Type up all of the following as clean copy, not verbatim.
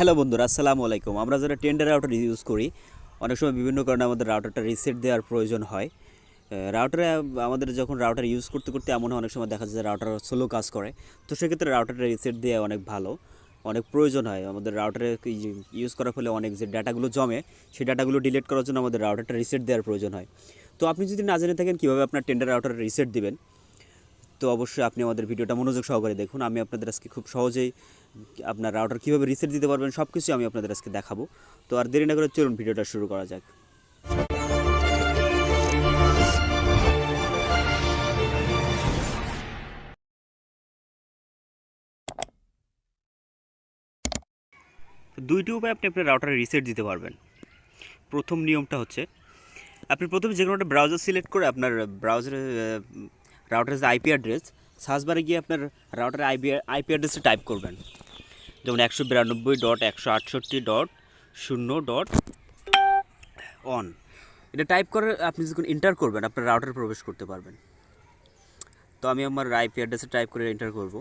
Hello বন্ধুরা, আসসালামু আলাইকুম। আমরা যারা টেন্ডার রাউটার ইউজ করি, অনেক সময় বিভিন্ন কারণে আমাদের রাউটারটা রিসেট দেওয়ার প্রয়োজন হয়। রাউটারে আমাদের যখন রাউটার ইউজ করতে করতে এমন হয় অনেক সময় দেখা যায় যে রাউটার স্লো কাজ করে। তো সেক্ষেত্রে রাউটারটা রিসেট দেওয়া অনেক ভালো, অনেক প্রয়োজন হয়। আমাদের রাউটারে ইউজ করার ফলে অনেক যে ডাটাগুলো জমে, সেই ডাটাগুলো ডিলিট করার জন্য আমাদের রাউটারটা রিসেট দেওয়ার প্রয়োজন হয়। তো আপনি যদি না জেনে থাকেন কীভাবে আপনার টেন্ডার রাউটার রিসেট দিবেন, তো অবশ্যই আপনি আমাদের ভিডিওটা মনোযোগ সহকারে দেখুন। আমি আপনাদের আজকে খুব সহজেই আপনার রাউটার কীভাবে রিসেট দিতে পারবেন সব কিছু আমি আপনাদের আজকে দেখাবো। তো আর দেরি না করে চলুন ভিডিওটা শুরু করা যাক। দুইটি উপায় আপনি আপনার রাউটারে রিসেট দিতে পারবেন। প্রথম নিয়মটা হচ্ছে, আপনি প্রথমে যে কোনো একটা ব্রাউজার সিলেক্ট করে আপনার ব্রাউজারে রাউটারের যে আইপি অ্যাড্রেস, সার্চ বারে গিয়ে আপনার রাউটারের আইপি অ্যাড্রেসে টাইপ করবেন, যেমন 192.168.0.1। এটা টাইপ করে আপনি যখন এন্টার করবেন আপনার রাউটারে প্রবেশ করতে পারবেন। তো আমি আমার আইপি অ্যাড্রেসে টাইপ করে এন্টার করব।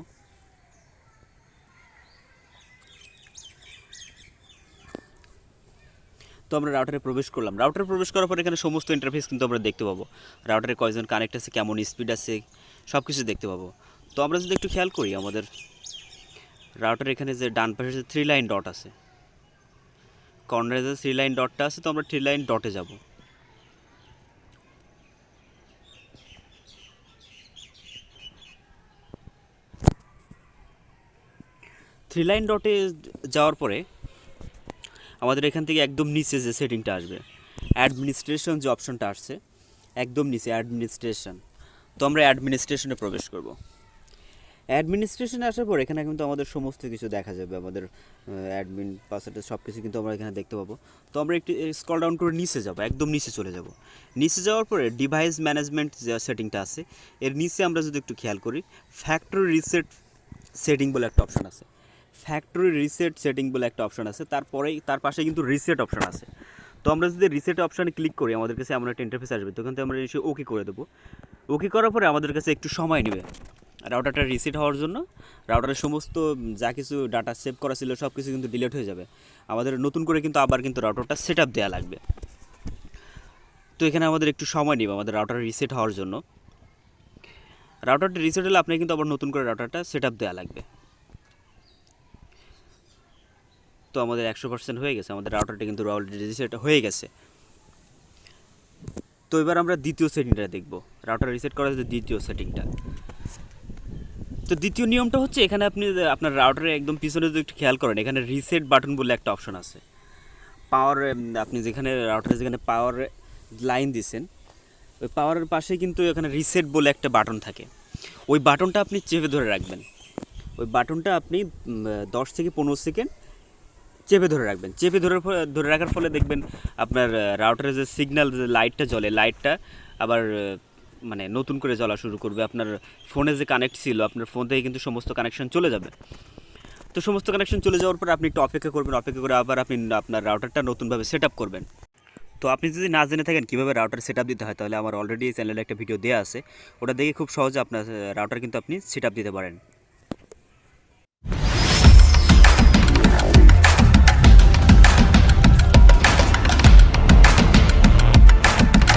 তো আমরা রাউটারে প্রবেশ করলাম। রাউটারে প্রবেশ করার পর এখানে সমস্ত ইন্টারফেস কিন্তু আমরা দেখতে পাবো। রাউটারে কয়জন কানেক্ট আছে, কেমন স্পিড আছে, সব কিছু দেখতে পাবো। তো আমরা যদি একটু খেয়াল করি, আমাদের রাউটারে এখানে যে ডান পাশে যে 3 লাইন ডট আছে, কর্নারে যে 3 লাইন ডটটা আছে, তো আমরা 3 লাইন ডটে যাব। থ্রি লাইন ডটে যাওয়ার পরে আমাদের এখান থেকে একদম নিচে যে সেটিংটা আসবে, অ্যাডমিনিস্ট্রেশন যে অপশনটা আসছে একদম নিচে, অ্যাডমিনিস্ট্রেশন। তো আমরা অ্যাডমিনিস্ট্রেশনে প্রবেশ করব। অ্যাডমিনিস্ট্রেশনে আসার পর এখানে কিন্তু আমাদের সমস্ত কিছু দেখা যাবে, আমাদের অ্যাডমিন পাসওয়ার্ড সব কিছু কিন্তু আমরা এখানে দেখতে পাবো। তো আমরা একটু স্ক্রল ডাউন করে নিচে যাব, একদম নিচে চলে যাব। নিচে যাওয়ার পরে ডিভাইস ম্যানেজমেন্ট যে সেটিংটা আছে, এর নিচে আমরা যদি একটু খেয়াল করি, ফ্যাক্টরি রিসেট সেটিং বলে একটা অপশন আছে। ফ্যাক্টরি রিসেট সেটিং বলে একটা অপশন আছে, তারপরেই তার পাশে কিন্তু রিসেট অপশন আছে। তো আমরা যদি রিসেট অপশানে ক্লিক করি, আমাদের কাছে এমন একটা ইন্টারফেস আসবে, তখন তো আমরা এসে ওকে করে দেবো। ওকে করার পরে আমাদের কাছে একটু সময় নেবে রাউটারটা রিসেট হওয়ার জন্য। রাউটারের সমস্ত যা কিছু ডাটা সেভ করা ছিল সব কিছু কিন্তু ডিলিট হয়ে যাবে। আমাদের নতুন করে কিন্তু আবার কিন্তু রাউটারটা সেট আপ দেওয়া লাগবে। তো এখানে আমাদের একটু সময় নেবে আমাদের রাউটার রিসেট হওয়ার জন্য। রাউটারটা রিসেট হলে আপনাকে কিন্তু আবার নতুন করে রাউটারটা সেট আপ দেওয়া লাগবে। তো আমাদের 100% হয়ে গেছে, আমাদের রাউটারটা কিন্তু অলরেডি রিসেট হয়ে গেছে। তো এবার আমরা দ্বিতীয় সেটিংটা দেখব, রাউটার রিসেট করার যে দ্বিতীয় সেটিংটা। তো দ্বিতীয় নিয়মটা হচ্ছে, এখানে আপনি আপনার রাউটারে একদম পিছনে যদি একটু খেয়াল করেন, এখানে রিসেট বাটন বলে একটা অপশন আছে। পাওয়ার, আপনি যেখানে রাউটারে যেখানে পাওয়ার লাইন দিয়েছেন, ওই পাওয়ারের পাশে কিন্তু এখানে রিসেট বলে একটা বাটন থাকে। ওই বাটনটা আপনি চেপে ধরে রাখবেন। ওই বাটনটা আপনি 10 থেকে 15 সেকেন্ড চেপে ধরে রাখবেন। চেপে ধরে রাখার ফলে দেখবেন আপনার রাউটারে যে সিগন্যাল, যে লাইটটা জ্বলে, লাইটটা আবার মানে নতুন করে জ্বলা শুরু করবে। আপনার ফোনে যে কানেক্ট ছিল, আপনার ফোন থেকে কিন্তু সমস্ত কানেকশন চলে যাবে। তো সমস্ত কানেকশন চলে যাওয়ার পর আপনি একটু অপেক্ষা করবেন, অপেক্ষা করে আবার আপনি আপনার রাউটারটা নতুনভাবে সেট আপ করবেন। তো আপনি যদি না জেনে থাকেন কীভাবে রাউটার সেট আপ দিতে হয়, তাহলে আমার অলরেডি চ্যানেলে একটা ভিডিও দেওয়া আছে, ওটা দেখে খুব সহজে আপনার রাউটার কিন্তু আপনি সেট আপ দিতে পারেন।